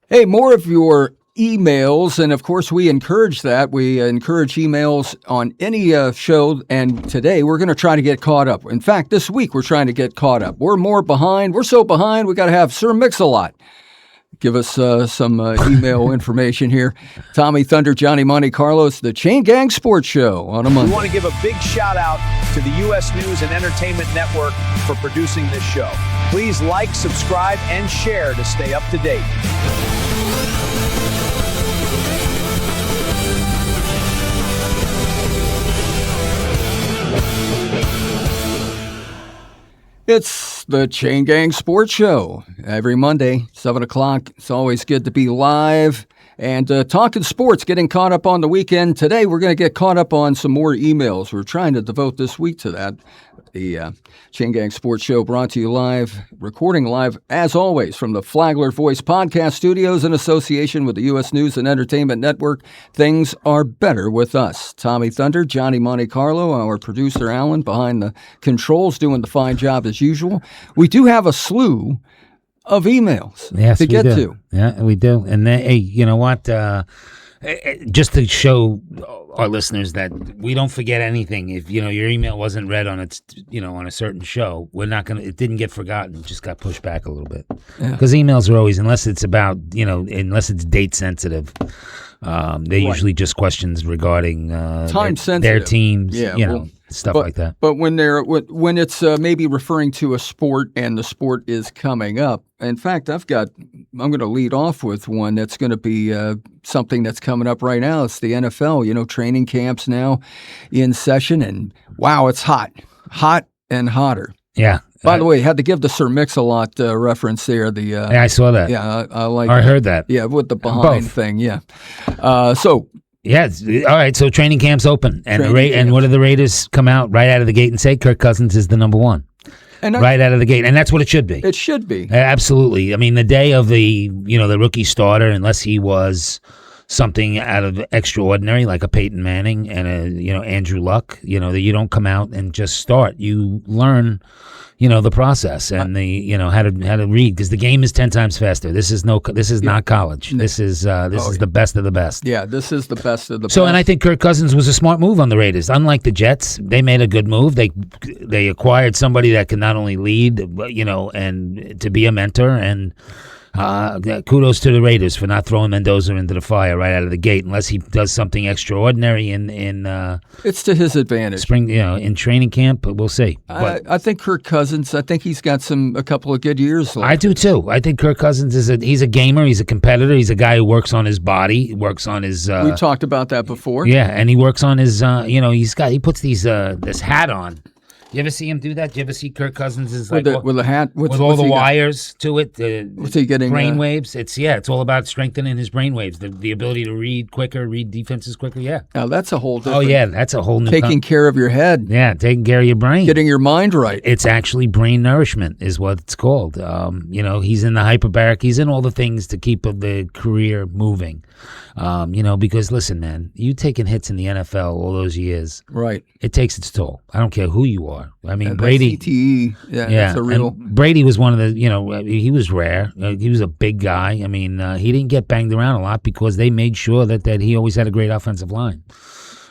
Hey, more of your emails, and of course we encourage that. We encourage emails on any show, and today we're going to try to get caught up. In fact, this week we're trying to get caught up. We're more behind. We're so behind, we got to have Sir Mix-a-Lot give us some email information here. Tommy Thunder, Johnny Monte Carlos, the Chain Gang Sports Show on a Monday. We want to give a big shout out to the U.S. News and Entertainment Network for producing this show. Please like, subscribe, and share to stay up to date. It's the Chain Gang Sports Show every Monday, 7 o'clock. It's always good to be live and talking sports, getting caught up on the weekend. Today, we're going to get caught up on some more emails. We're trying to devote this week to that. The Chain Gang Sports Show brought to you live, recording live, as always, from the Flagler Voice Podcast Studios in association with the U.S. News and Entertainment Network. Things are better with us. Tommy Thunder, Johnny Monte Carlo, our producer Alan behind the controls, doing the fine job as usual. We do have a slew of emails to get to. Yeah, we do. And then, hey, you know what? Just to show our listeners that we don't forget anything. If your email wasn't read on on a certain show, we're not gonna. It didn't get forgotten. It just got pushed back a little bit. Because emails are always, unless it's about unless it's date sensitive, they're usually just questions regarding time sensitive, their teams. Stuff like that. But when it's maybe referring to a sport and the sport is coming up. In fact, I'm going to lead off with one that's going to be something that's coming up right now. It's the NFL. Training camps now in session, and wow, it's hot and hotter. Yeah. By the way, had to give the Sir Mix-a-Lot reference there. Yeah, I saw that. Yeah, I like. I heard that. Yeah, with the behind thing. Yeah. So. Yeah. All right. So training camp's open, and what do the Raiders come out right out of the gate and say? Kirk Cousins is the number one. Right out of the gate, and that's what it should be. It should be. Absolutely. I mean, the day of the rookie starter, unless he was something out of extraordinary, like a Peyton Manning and a Andrew Luck, that you don't come out and just start. You learn, the process and how to read, because the game is 10 times faster. This is not college. This is the best of the best. Yeah, this is the best of the best. So, and I think Kirk Cousins was a smart move on the Raiders. Unlike the Jets, they made a good move. They acquired somebody that can not only lead, and to be a mentor. And kudos to the Raiders for not throwing Mendoza into the fire right out of the gate, unless he does something extraordinary in it's to his advantage. Spring, in training camp, but we'll see. I think Kirk Cousins. I think he's got a couple of good years left. I do too. I think Kirk Cousins he's a gamer. He's a competitor. He's a guy who works on his body. Works on his. We talked about that before. Yeah, and he works on his. He puts this hat on. You ever see him do that? Do you ever see Kirk Cousins with a hat with all the wires to it? What's he getting? Brain waves. It's all about strengthening his brain waves. The ability to read quicker, read defenses quicker. Yeah. Now that's a whole different. Oh yeah, that's a whole new. Taking care of your head. Yeah, taking care of your brain. Getting your mind right. It's actually brain nourishment is what it's called. He's in the hyperbaric. He's in all the things to keep the career moving. Because listen, man, you taking hits in the NFL all those years. Right. It takes its toll. I don't care who you are. I mean, and Brady. CTE, that's a real. Brady was one of the, he was rare. He was a big guy. I mean, he didn't get banged around a lot because they made sure that he always had a great offensive line.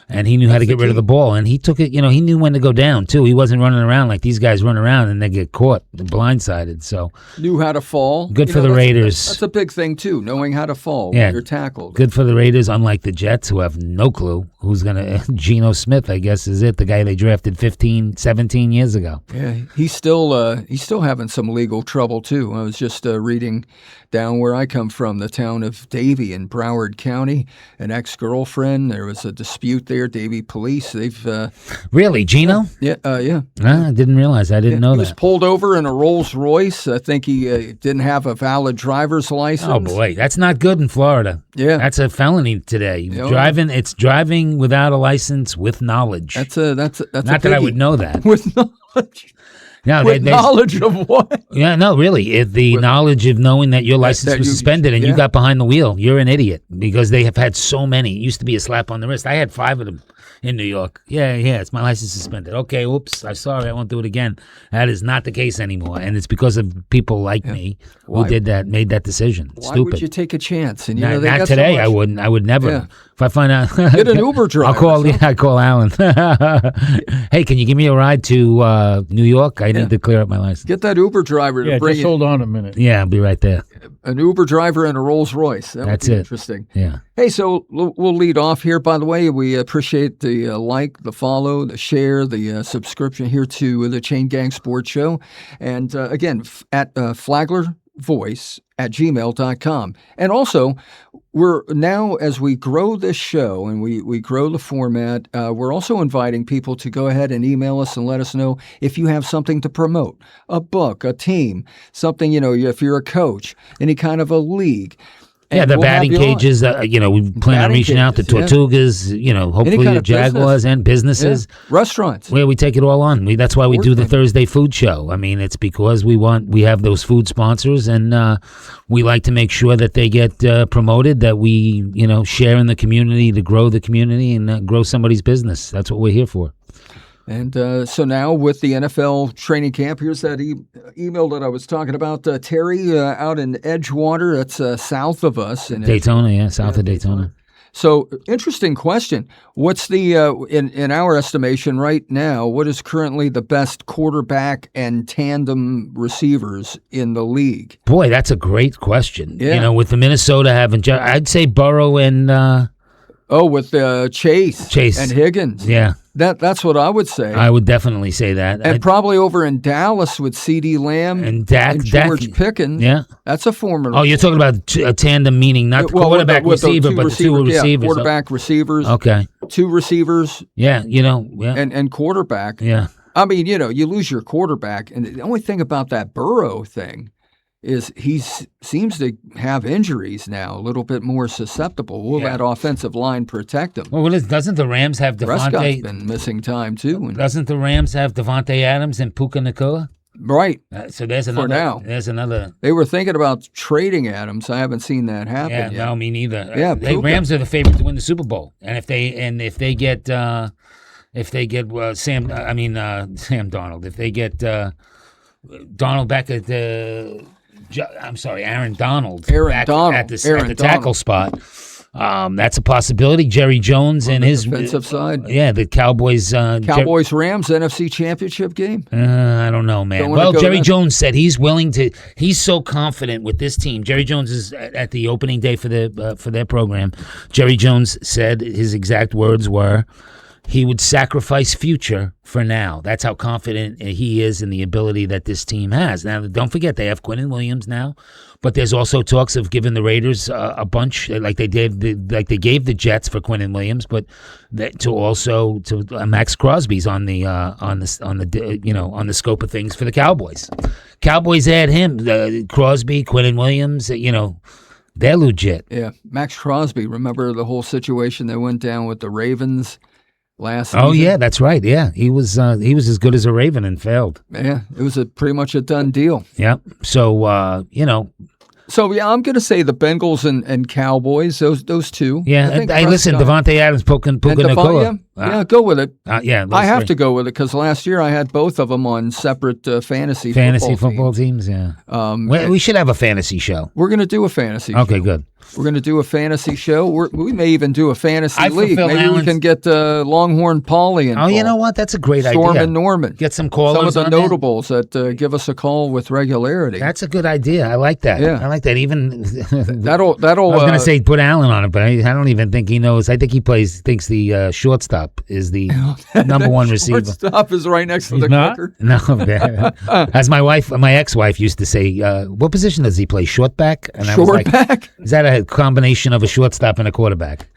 And he knew how to get rid of the ball. And he took it, he knew when to go down, too. He wasn't running around like these guys run around and they get caught, blindsided. So knew how to fall. Good for the Raiders. That's a big thing, too, knowing how to fall when you're tackled. Good for the Raiders, unlike the Jets, who have no clue who's going to... Geno Smith, I guess, is it, the guy they drafted 17 years ago. Yeah, he's still having some legal trouble, too. I was just reading down where I come from, the town of Davie in Broward County. An ex-girlfriend, there was a dispute there. Davie police, they've... Really, Geno? Yeah. I didn't realize. I didn't know that. He was pulled over in a Rolls Royce. I think he didn't have a valid driver's license. Oh, boy. That's not good in Florida. Yeah. That's a felony today. It's driving without a license with knowledge. That's a not that I would know that. With knowledge. No, with knowledge of what? Yeah, no, really. Knowledge of knowing that your license was suspended and you got behind the wheel, you're an idiot because they have had so many. It used to be a slap on the wrist. I had 5 of them in New York. Yeah, it's my license suspended. Okay, oops, I'm sorry, I won't do it again. That is not the case anymore, and it's because of people like me who made that decision. Why Stupid. would you take a chance? And Not, they not got so today. much- I wouldn't. I would never. Yeah. If I find out, Get an Uber driver. I'll call. Yeah, I call Alan. Hey, can you give me a ride to New York? I need to clear up my license. Get that Uber driver to Yeah, bring just you hold on a minute. Yeah, I'll be right there. an Uber driver and a Rolls Royce. That's would be it. interesting. Yeah. Hey, so we'll lead off here. By the way, we appreciate the like, the follow, the share, the subscription here to the Chain Gang Sports Show. And again, at flaglervoice@gmail.com. And also, we're now, as we grow this show and we grow the format, we're also inviting people to go ahead and email us and let us know if you have something to promote, a book, a team, something, if you're a coach, any kind of a league. Yeah, And the we'll have batting you on. cages. We plan on Batting reaching out to cages, yeah. Tortugas. Hopefully kind the of Jaguars and businesses. Yeah. Restaurants. Where we take it all on. That's why we do the Thursday food show. I mean, it's because we have those food sponsors, and we like to make sure that they get promoted. That we share in the community to grow the community and grow somebody's business. That's what we're here for. And so now with the NFL training camp, here's that email that I was talking about. Terry out in Edgewater, that's south of us. In Daytona, south of Daytona. So interesting question. What's the, in our estimation right now, what is currently the best quarterback and tandem receivers in the league? Boy, that's a great question. Yeah. With the Minnesota having, I'd say Burrow and with Chase and Higgins. Yeah. That's what I would say. I would definitely say that. And probably over in Dallas with CeeDee Lamb and Dak, George Pickens. Yeah. That's a formidable. Oh, you're talking about a tandem, meaning not the quarterback receiver, but the two receivers. Quarterback receivers. Okay. Two receivers. Yeah, yeah. And quarterback. Yeah. I mean, you lose your quarterback, and the only thing about that Burrow thing is he seems to have injuries now, a little bit more susceptible. Will that offensive line protect him? Well, doesn't the Rams have Prescott's Devontae? been missing time too. Doesn't the Rams have Devontae Adams and Puka Nacua? Right. So there's another. now. There's another. They were thinking about trading Adams. I haven't seen that happen Yeah, yet. no, me neither. Yeah, the Puka. Rams are the favorite to win the Super Bowl, and if they get Sam Darnold, if they get Donald back at the. Aaron Donald. Back at the tackle spot. That's a possibility. Jerry Jones and his defensive side. Yeah, the Cowboys. Cowboys Rams NFC Championship game. I don't know, man. Well, Jerry Jones said he's willing to. He's so confident with this team. Jerry Jones is at the opening day for their program. Jerry Jones said his exact words were, he would sacrifice future for now. That's how confident he is in the ability that this team has. Now, don't forget, they have Quinnen Williams now, but there's also talks of giving the Raiders a bunch, like they gave the Jets for Quinnen Williams, but to Max Crosby's on the scope of things for the Cowboys. Cowboys add him, Crosby, Quinnen Williams. They're legit. Yeah, Max Crosby. Remember the whole situation that went down with the Ravens last Oh season? yeah, that's right. Yeah, he was as good as a Raven and failed. Yeah, it was pretty much a done deal. Yeah. So So yeah, I'm going to say the Bengals and Cowboys. Those two. Yeah. Hey, listen, Devontae Adams, Puka Nacua. Yeah, go with it. Yeah, I have to go with it because last year I had both of them on separate fantasy football teams. Yeah. We should have a fantasy show. We're going to do a fantasy show. Okay, good. We're going to do a fantasy show. We may even do a fantasy league. fulfill Maybe we can get Longhorn Paulie and you know what? That's a great Storm idea. and Norman. Get some callers. Some of the on there. notables that give us a call with regularity. That's a good idea. I like that. Yeah. I like that. Even that'll. I was going to say put Allen on it, but I don't even think he knows. I think he thinks the shortstop is the number one receiver. Shortstop is right next to the not? kicker. No, as my ex-wife used to say, what position does he play? Shortback? And I was like, Shortback. is that a combination of a shortstop and a quarterback?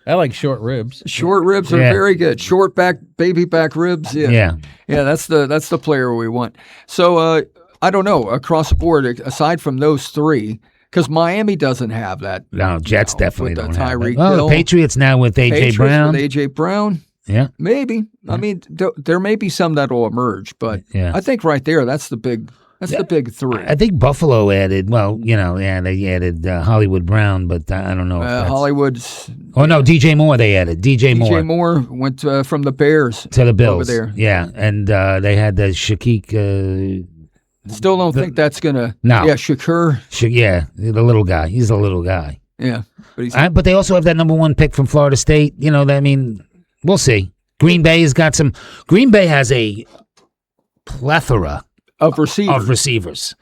I like short ribs. Short ribs are very good. Short back, baby back ribs. Yeah. That's the player we want. So I don't know across the board aside from those three. Because Miami doesn't have that. No, Jets definitely with don't the have Tyreek it. Well, Hill. the Patriots now with A.J. Patriots Brown. With A.J. Brown. Yeah. Maybe. I mean, there may be some that will emerge, but I think right there, that's the big three. I think Buffalo added, they added Hollywood Brown, but I don't know. If Hollywood's Oh no, DJ Moore they added. DJ DJ Moore Moore went from the Bears to the Bills. over there. Yeah, and they had the Shaquille. Still don't think that's gonna. No. Yeah, Shakur. Yeah, the little guy. He's a little guy. Yeah, but he's But they also have that number 1 pick from Florida State. You know, I mean, we'll see. Green Bay has got some. Green Bay has a plethora of receivers. of receivers.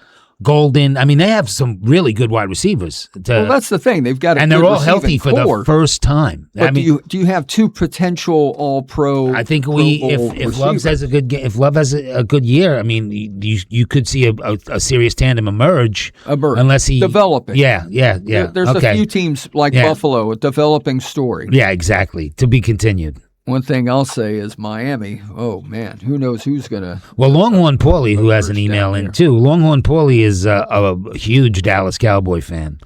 Golden. I mean, they have some really good wide receivers. Well, that's the thing. They've got a and they're good all healthy receiving for core. the first time. But I mean, do you have 2 potential All-Pro? I think Pro if Bowl Love receivers? has a good if Love has a good year, I mean, you could see a serious tandem emerge. Unless he developing. Yeah. There's okay. a few teams like Yeah. Buffalo, a developing story. Yeah, exactly. To be continued. One thing I'll say is Miami. Oh man, who knows who's gonna? Well, Longhorn Paulie, who has an First email down in here. too. Longhorn Paulie is a huge Dallas Cowboy fan,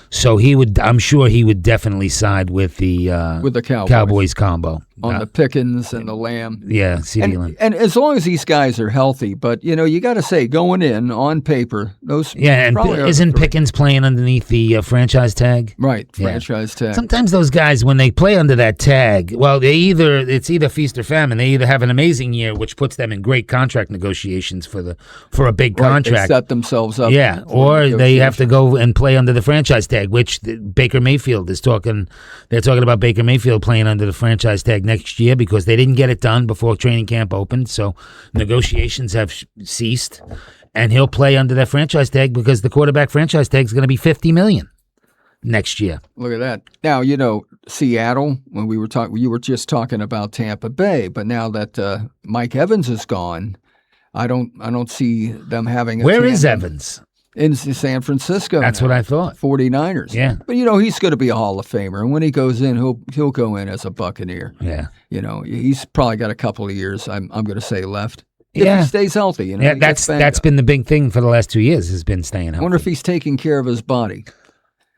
so I'm sure he would definitely side with the Cowboys combo on the Pickens and the Lamb. Yeah, CeeDee Lamb. And as long as these guys are healthy, but you got to say going in on paper, those Yeah, probably and are isn't the three. Pickens playing underneath the franchise tag? Right, Yeah. franchise tag. Sometimes those guys, when they play under that tag, well, it's either feast or famine. They either have an amazing year, which puts them in great contract negotiations for a big Right, contract. They set themselves up. Yeah, for or they have to negotiations. go and play under the franchise tag, which Baker Mayfield is talking. They're talking about Baker Mayfield playing under the franchise tag next year because they didn't get it done before training camp opened. So negotiations have ceased, and he'll play under that franchise tag because the quarterback franchise tag is going to be $50 million next year. Look at that. Now, Seattle, when we were talking, you were just talking about Tampa Bay, but now that Mike Evans is gone, I don't see them having a Where is tandem Evans? in San Francisco. That's now. what I thought. 49ers. Yeah. But he's going to be a Hall of Famer, and when he goes in, he'll go in as a Buccaneer. Yeah. He's probably got a couple of years. I'm going to say left. If Yeah. he stays healthy, Yeah, he gets banged that's up. been the big thing for the last 2 years has been staying I healthy. wonder if he's taking care of his body.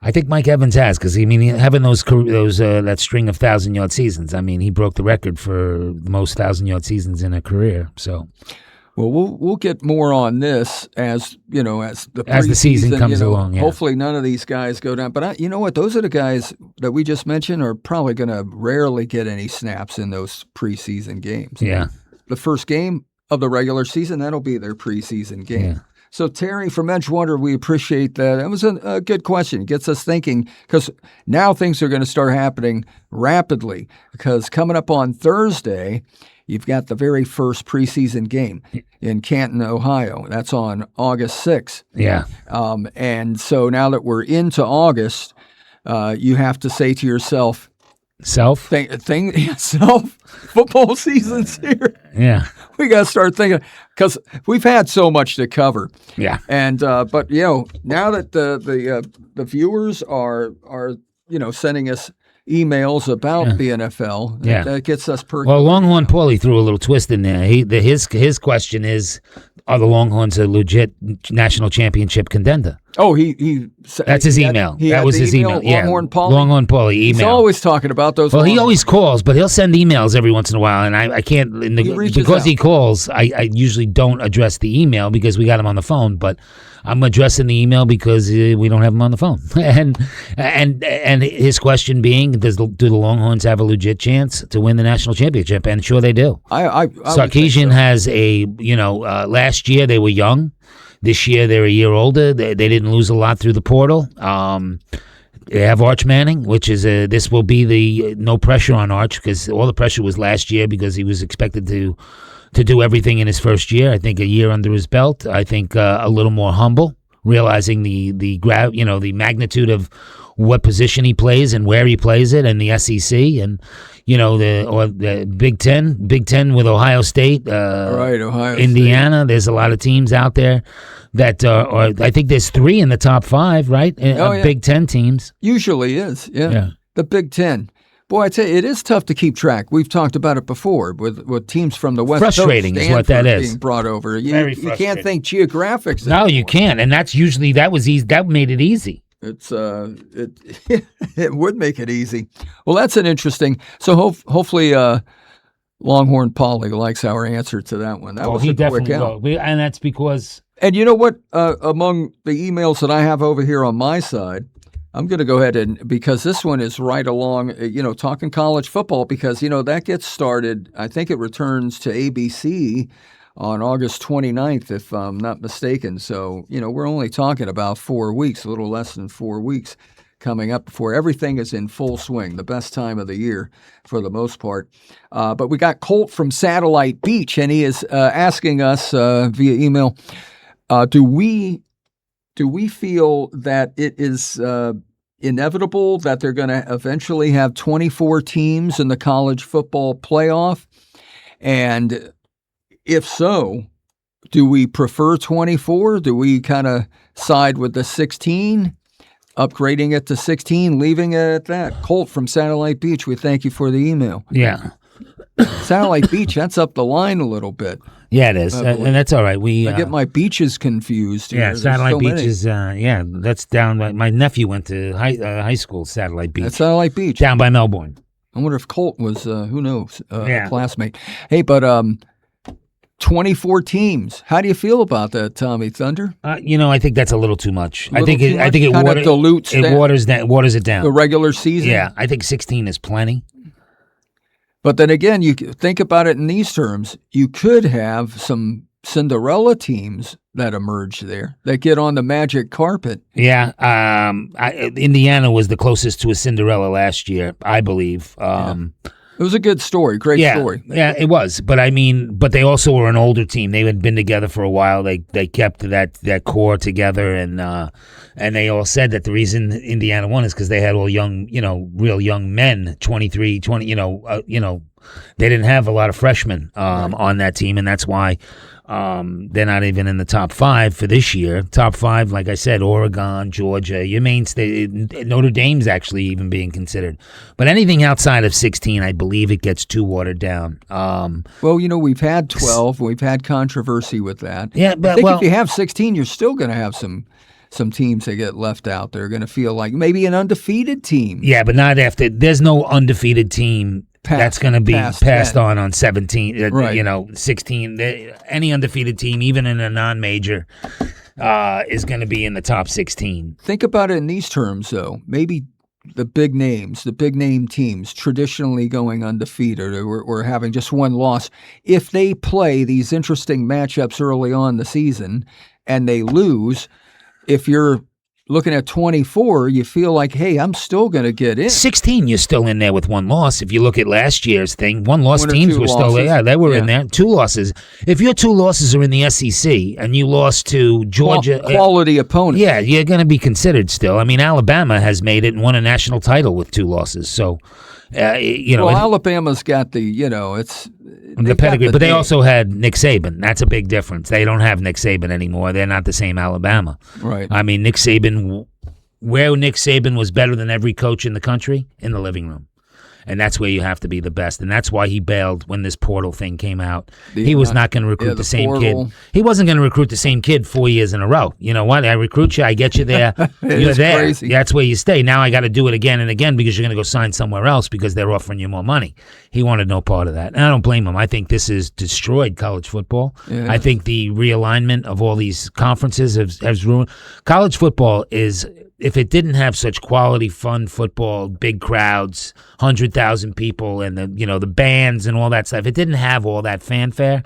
I think Mike Evans has because having those that string of 1,000-yard seasons. I mean, he broke the record for the most 1,000-yard seasons in a career. So Well, we'll get more on this as the As the season preseason, comes along, yeah. Hopefully, none of these guys go down. But you know what? Those are the guys that we just mentioned are probably going to rarely get any snaps in those preseason games. yeah, The first game of the regular season, that'll be their preseason game. Yeah. So, Terry from Edgewater, we appreciate that. That was a good question. It gets us thinking because now things are going to start happening rapidly because coming up on Thursday, you've got the very first preseason game in Canton, Ohio. That's on August 6th. yeah. And so now that we're into August, you have to say to yourself, football season's here. Yeah, We got to start thinking because we've had so much to cover. yeah. And but now that the viewers are sending us emails about the NFL, Yeah. that gets us perked. Well, Longhorn Paulie threw a little twist in there. His question is, are the Longhorns a legit national championship contender? Oh, he That's his email. That was his email. Yeah, Longhorn Paulie. Longhorn Paulie email. He's always talking about those. Well, he Longhorns. always calls, but he'll send emails every once in a while, and I can't reaches because out. he calls. I usually don't address the email because we got him on the phone, but I'm addressing the email because we don't have him on the phone. and his question being, do the Longhorns have a legit chance to win the national championship? And sure they do. I would think Sarkisian so. has last year they were young. This year they're a year older. They didn't lose a lot through the portal. They have Arch Manning, which is this will be the no pressure on Arch because all the pressure was last year because he was expected to do everything in his first year. I think a year under his belt. I think a little more humble, realizing the magnitude of what position he plays and where he plays it, and the SEC and the Big Ten with Ohio State, Right, Ohio Indiana. There's a lot of teams out there that are. I think there's 3 in the top 5, right? Yeah. Big Ten teams. Usually is, Yeah. The Big Ten. Boy, I tell you, it is tough to keep track. We've talked about it before with teams from the West Frustrating Coast. is what that Stanford is. being brought over. Very You can't frustrating. think geographics. No, you anymore. can't, and that's usually that was easy. That made it easy. It's it would make it easy. Well, that's an interesting. So hopefully Longhorn Paulie likes our answer to that one. That was he a quick definitely out. will. And that's because And you know what? Among the emails that I have over here on my side, I'm going to go ahead and, because this one is right along, talking college football, because, that gets started. I think it returns to ABC on August 29th, if I'm not mistaken. So, we're only talking about 4 weeks, a little less than 4 weeks coming up before everything is in full swing, the best time of the year for the most part. But we got Colt from Satellite Beach, and he is asking us via email, do we feel that it is inevitable that they're going to eventually have 24 teams in the college football playoff? And if so, do we prefer 24? Do we kind of side with the 16, upgrading it to 16, leaving it at that? Colt from Satellite Beach, we thank you for the email. Yeah. Satellite Beach, that's up the line a little bit. Yeah, it is, and that's all right. I get my beaches confused here. Yeah, There's Satellite so Beach many. is that's down. My nephew went to high school, Satellite Beach, That's Satellite Beach. down by Melbourne. I wonder if Colt was, who knows, Yeah. a classmate. Hey, but 24 teams. How do you feel about that, Tommy Thunder? I think that's a little too much. Little too I much? think it Kinda dilutes that- waters it down. The regular season? Yeah, I think 16 is plenty. But then again, you think about it in these terms. You could have some Cinderella teams that emerge there that get on the magic carpet. Yeah, Indiana was the closest to a Cinderella last year, I believe. It was a good story, great story. Yeah, it was. But but they also were an older team. They had been together for a while. They kept that core together, and they all said that the reason Indiana won is because they had all young, real young men, 23, 20, they didn't have a lot of freshmen on that team, and that's why they're not even in the top 5 for this year. Top 5, like I said, Oregon, Georgia, your mainstay, Notre Dame's actually even being considered. But anything outside of 16, I believe it gets too watered down. Well, we've had 12. We've had controversy with that. Yeah, but I think if you have 16, you're still going to have some teams that get left out. They're going to feel like maybe an undefeated team. Yeah, but not after. There's no undefeated team that's going to be passed on 17, right. 16. Any undefeated team, even in a non-major, is going to be in the top 16. Think about it in these terms, though. Maybe the big names, the big name teams, traditionally going undefeated or having just one loss, if they play these interesting matchups early on in the season and they lose, if you're looking at 24, you feel like, hey, I'm still going to get in. 16, you're still in there with one loss. If you look at last year's thing, one-loss teams were still there. Yeah, they were in there. 2 losses. If your 2 losses are in the SEC and you lost to Georgia, quality opponent. Yeah, you're going to be considered still. I mean, Alabama has made it and won a national title with 2 losses. So, Alabama's got the, it's the pedigree, but they also had Nick Saban. That's a big difference. They don't have Nick Saban anymore. They're not the same Alabama. Right. I mean, Nick Saban, where Nick Saban was better than every coach in the country, in the living room. And that's where you have to be the best. And that's why he bailed when this portal thing came out. He was not going to recruit the same portal. kid. He wasn't going to recruit the same kid 4 years in a row. You know what? I recruit you. I get you there. You're there. Crazy. That's where you stay. Now I got to do it again and again because you're going to go sign somewhere else because they're offering you more money. He wanted no part of that. And I don't blame him. I think this has destroyed college football. Yeah. I think the realignment of all these conferences has ruined. College football is... If it didn't have such quality, fun football, big crowds, 100,000 people, and the bands and all that stuff, if it didn't have all that fanfare,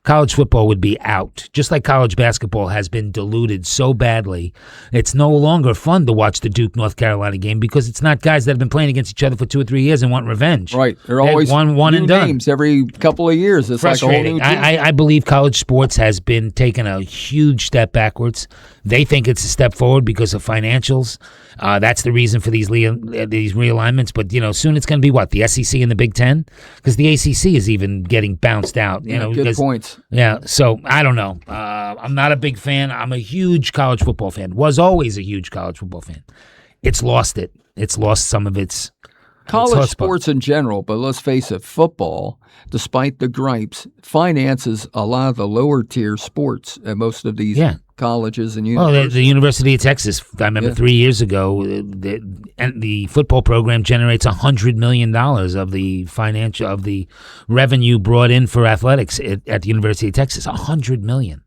college football would be out. Just like college basketball has been diluted so badly, it's no longer fun to watch the Duke North Carolina game because it's not guys that have been playing against each other for 2 or 3 years and want revenge. Right, they're always one new and done. names every couple of years. It's Frustrating. like a whole new team. I believe college sports has been taking a huge step backwards. They think it's a step forward because of financials. That's the reason for these realignments. But soon it's going to be what, the SEC and the Big Ten, because the ACC is even getting bounced out. Good points. Yeah, so I don't know. I'm not a big fan. I'm a huge college football fan. Was always a huge college football fan. It's lost it. It's lost some of its college sports in general, but let's face it, football, despite the gripes, finances a lot of the lower tier sports at most of these colleges and universities. The University of Texas, I remember 3 years ago, the football program generates $100 million of the revenue brought in for athletics at the University of Texas. $100 million.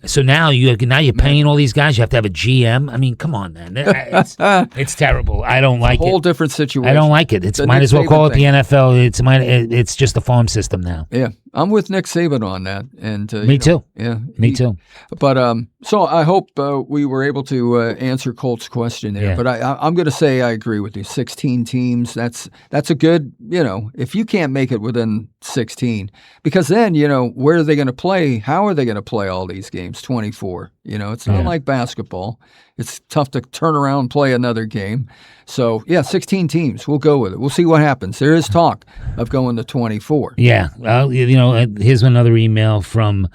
So now you're paying all these guys. You have to have a GM. I mean, come on, man. It's terrible. I don't like Whole it. different situation. I don't like it. It's The might Nick as well call Saban it the NFL. It's just a farm system now. Yeah, I'm with Nick Saban on that. And Me too. Yeah, Me too. But so I hope we were able to answer Colt's question there. Yeah. But I'm going to say I agree with you. 16 teams. That's a good. If you can't make it within 16, because then where are they going to play? How are they going to play all these games? 24. It's not like basketball. It's tough to turn around and play another game. So, 16 teams. We'll go with it. We'll see what happens. There is talk of going to 24. Yeah. Well, here's another email from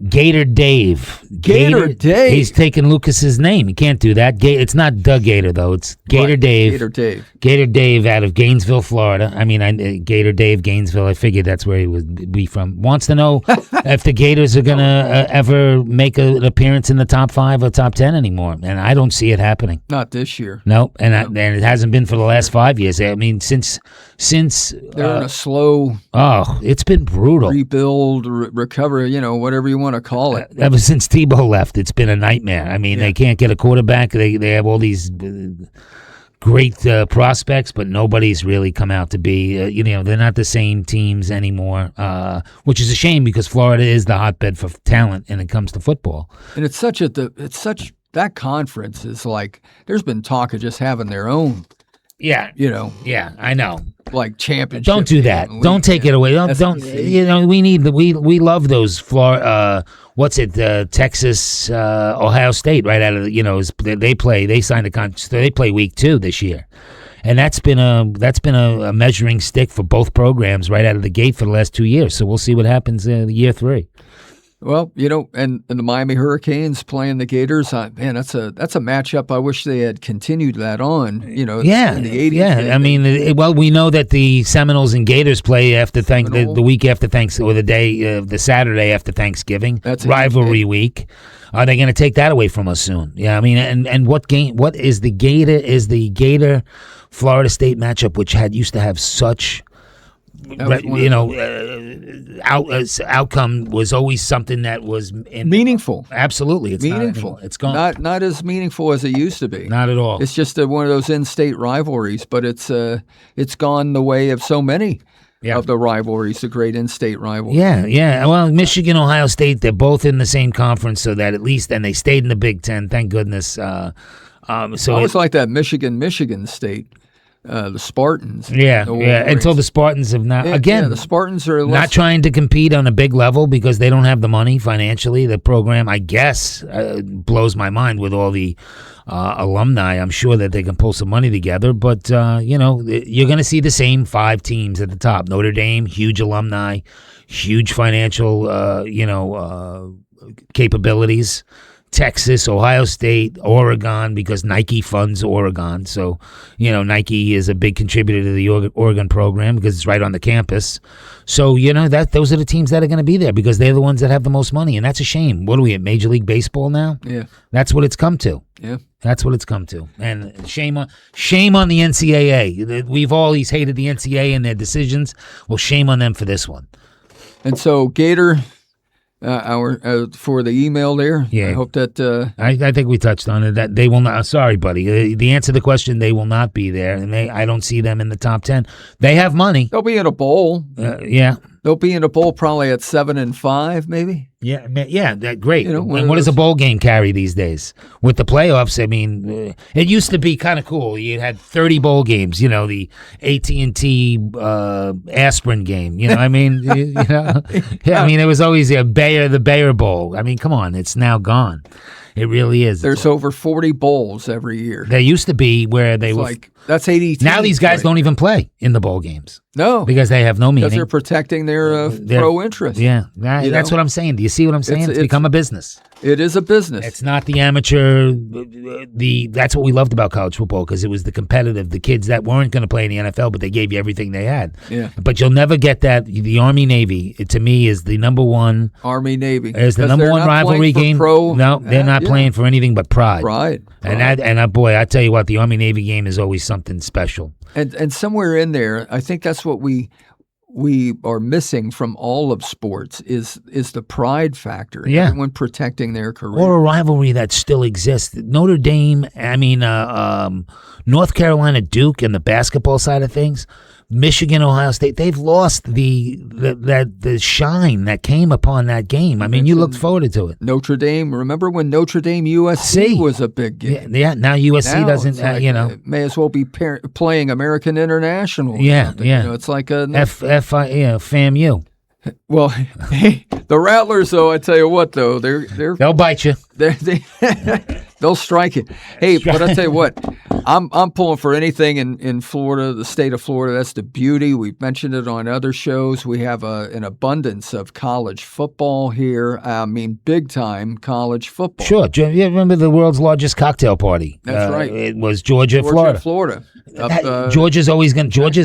Gator Dave. Gator Dave. He's taking Lucas's name. He can't do that. It's not Doug Gator, though. It's Gator Right. Dave. Gator Dave. Gator Dave out of Gainesville, Florida. I mean, Gator Dave, Gainesville. I figured that's where he would be from. Wants to know if the Gators are going to ever make an appearance in the top 5 or top 10 anymore. And I don't see it happening. Not this year. No, and it hasn't been for the last 5 years. I mean, since They're in a slow it's been brutal. rebuild, recover, whatever you want to call it. Ever since Tebow left, it's been a nightmare. I mean, they can't get a quarterback. They have all these great prospects, but nobody's really come out to be. They're not the same teams anymore, which is a shame because Florida is the hotbed for talent when it comes to football. And it's such that conference is like, there's been talk of just having their own, Yeah, yeah, I know. like championship. Don't do that. game. Don't take it away. Don't. We love those Florida. Texas, Ohio State, right out of they signed a contract. They play week 2 this year, and that's been a measuring stick for both programs right out of the gate for the last 2 years. So we'll see what happens year 3. Well, and the Miami Hurricanes playing the Gators, man, that's a matchup. I wish they had continued that on. Yeah, in the 80s. yeah. I mean, we know that the Seminoles and Gators play after the week after Thanksgiving, or the day, the Saturday after Thanksgiving. That's a rivalry week. Are they going to take that away from us soon? Yeah, I mean, and what is the Gator? Is the Gator Florida State matchup, which used to have such. Outcome was always something that was meaningful. Absolutely, it's meaningful. It's gone. Not as meaningful as it used to be. Not at all. It's just one of those in-state rivalries, but it's gone the way of so many of the rivalries, the great in-state rivalries. Yeah. Well, Michigan, Ohio State, they're both in the same conference, so that at least, and they stayed in the Big Ten. Thank goodness. So I always like that Michigan State. The Spartans. Yeah. the Wolverines. Until the Spartans have not. Again, the Spartans are not trying to compete on a big level because they don't have the money financially. The program, I guess, blows my mind with all the alumni. I'm sure that they can pull some money together, but you're going to see the same 5 teams at the top. Notre Dame, huge alumni, huge financial, capabilities. Texas, Ohio State, Oregon, because Nike funds Oregon. So, Nike is a big contributor to the Oregon program because it's right on the campus. So, those are the teams that are going to be there because they're the ones that have the most money. And that's a shame. What are we at, Major League Baseball now? Yeah. That's what it's come to. Yeah. That's what it's come to. And shame on the NCAA. We've always hated the NCAA and their decisions. Well, shame on them for this one. And so, Gator... for the email there. Yeah. I hope that. I think we touched on it. That they will not. Sorry, buddy. The answer to the question: they will not be there, and I don't see them in the top 10. They have money. They'll be in a bowl. Yeah. They'll be in a bowl probably at 7-5, maybe. Yeah. That great. one And of what does a those- bowl game carry these days with the playoffs? I mean, it used to be kind of cool. You had 30 bowl games. The AT&T aspirin game. I mean, Yeah. I mean, it was always the Bayer Bowl. I mean, come on, it's now gone. It really is. There's over 40 bowls every year. There used to be where they It's were like that's 80. Now these guys right? don't even play in the bowl games No, because they have no because they're meaning. protecting their pro interest. Yeah, that's know? what I'm saying. Do you see what I'm saying? It's become a business. It is a business. It's not the amateur. That's what we loved about college football because it was the competitive. The kids that weren't going to play in the NFL, but they gave you everything they had. Yeah. But you'll never get that. The Army Navy, to me, is the number one. Army Navy Is the Because number they're one not rivalry playing game. for No, they're not playing for anything but pride. Pride. Boy, I tell you what, the Army Navy game is always something special. And somewhere in there, I think that's what we we are missing from all of sports is the pride factor. Yeah. Everyone protecting their career. Or a rivalry that still exists. Notre Dame, North Carolina, Duke, and the basketball side of things. Michigan, Ohio State, they've lost the shine that came upon that game. I mean, you looked forward to it. Notre Dame, remember when Notre Dame USC was a big game? Yeah, now USC Now doesn't, it's like, it may as well be playing American International. or Yeah, something. yeah. You know, it's like a FAMU. well, hey, the Rattlers though. I tell you what though, They'll bite you. they'll strike it. Hey, but I tell you what, I'm pulling for anything in Florida, the state of Florida. That's the beauty. We've mentioned it on other shows. We have an abundance of college football here. I mean, big time college football. Sure. You remember the world's largest cocktail party? That's right. It was Georgia, Florida. Georgia's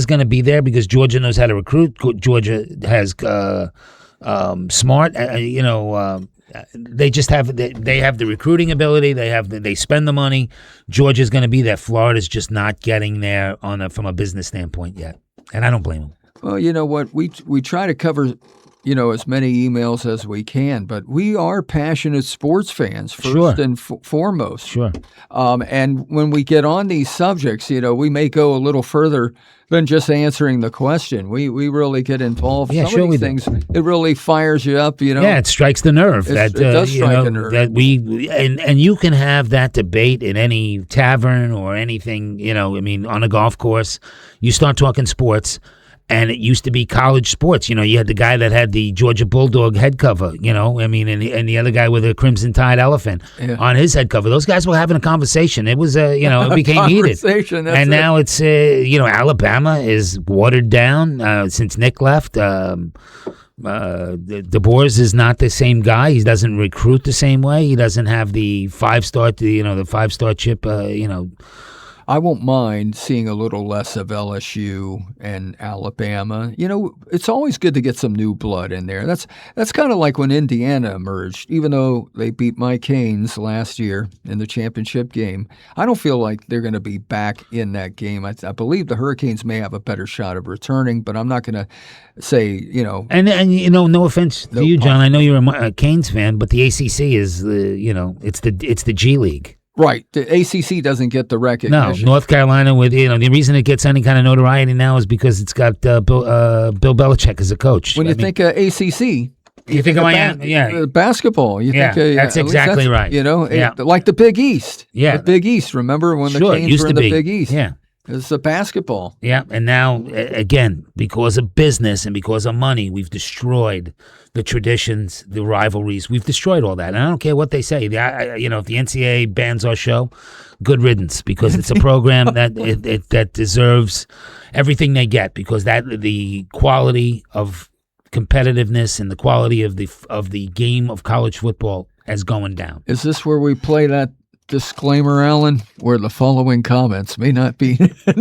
going to be there because Georgia knows how to recruit. Georgia has smart. They just have they have the recruiting ability. They spend the money. Georgia's going to be there. Florida's just not getting there from a business standpoint yet, and I don't blame them. Well, you know what, we try to cover as many emails as we can, but we are passionate sports fans first and foremost. Sure. And when we get on these subjects, we may go a little further than just answering the question. We really get involved. Yeah, Some sure of these we things, it really fires you up. Yeah, it strikes the nerve. It does strike a nerve. That and you can have that debate in any tavern or anything. On a golf course, you start talking sports. And it used to be college sports. You had the guy that had the Georgia Bulldog head cover, and the other guy with a Crimson Tide elephant on his head cover. Those guys were having a conversation. It was, it became heated. And now it's, Alabama is watered down since Nick left. DeBoers is not the same guy. He doesn't recruit the same way. He doesn't have the 5-star, the 5-star chip, I won't mind seeing a little less of LSU and Alabama. It's always good to get some new blood in there. That's kind of like when Indiana emerged. Even though they beat my Canes last year in the championship game, I don't feel like they're going to be back in that game. I believe the Hurricanes may have a better shot of returning, but I'm not going to say, And no offense to you, John. I know you're a Canes fan, but the ACC is, it's the G League. Right. The ACC doesn't get the recognition. No, North Carolina the reason it gets any kind of notoriety now is because it's got Bill Belichick as a coach. When you think ACC, you think of Miami, basketball. You think that's exactly right. Like the Big East. Yeah, the Big East. Remember when the Canes were in the Big East? Yeah. It's a basketball. Yeah, and now, again, because of business and because of money, we've destroyed the traditions, the rivalries. We've destroyed all that. And I don't care what they say. If the NCAA bans our show, good riddance, because it's a program that deserves everything they get, because the quality of competitiveness and the quality of the game of college football is going down. Is this where we play that disclaimer, Alan, where the following comments may not be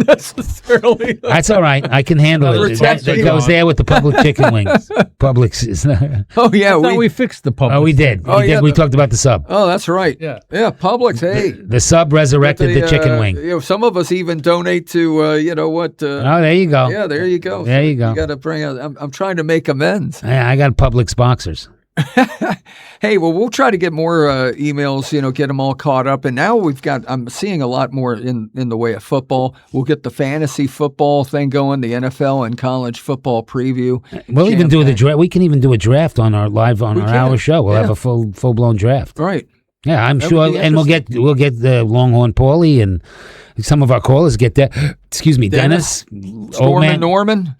necessarily... That's all right. I can handle it. That goes there with the Publix chicken wings. Publix is not... Oh, yeah. We fixed the Publix. Oh, we did. We talked about the sub. Oh, that's right. Yeah, Publix, hey. The sub resurrected the chicken wing. Some of us even donate to, oh, there you go. Yeah, there you go. There you go. You got to bring out... I'm trying to make amends. I got Publix boxers. Hey, well, we'll try to get more emails, get them all caught up. And now I'm seeing a lot more in the way of football. We'll get the fantasy football thing going, the NFL and college football preview. We'll even do the draft. We can even do a draft on our hour show. We'll have a full-blown draft. Right. Yeah, I'm sure. And we'll get the Longhorn Paulie and some of our callers get that. Excuse me, Dennis. Storm and Norman.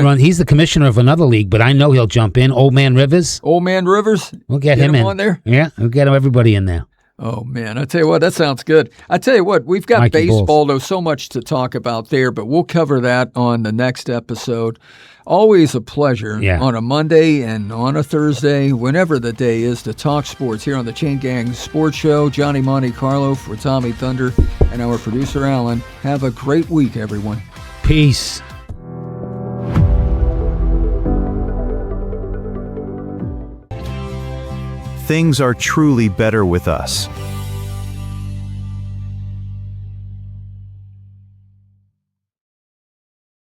Run. He's the commissioner of another league, but I know he'll jump in. Old Man Rivers. We'll get him in on there. Yeah, we'll get everybody in there. Oh, man. I tell you what, that sounds good. I tell you what, we've got Mikey baseball, Bulls. though, so much to talk about there, but we'll cover that on the next episode. Always a pleasure on a Monday and on a Thursday, whenever the day is, to talk sports here on the Chain Gang Sports Show. Johnny Monte Carlo for Tommy Thunder and our producer, Alan. Have a great week, everyone. Peace. Things are truly better with us.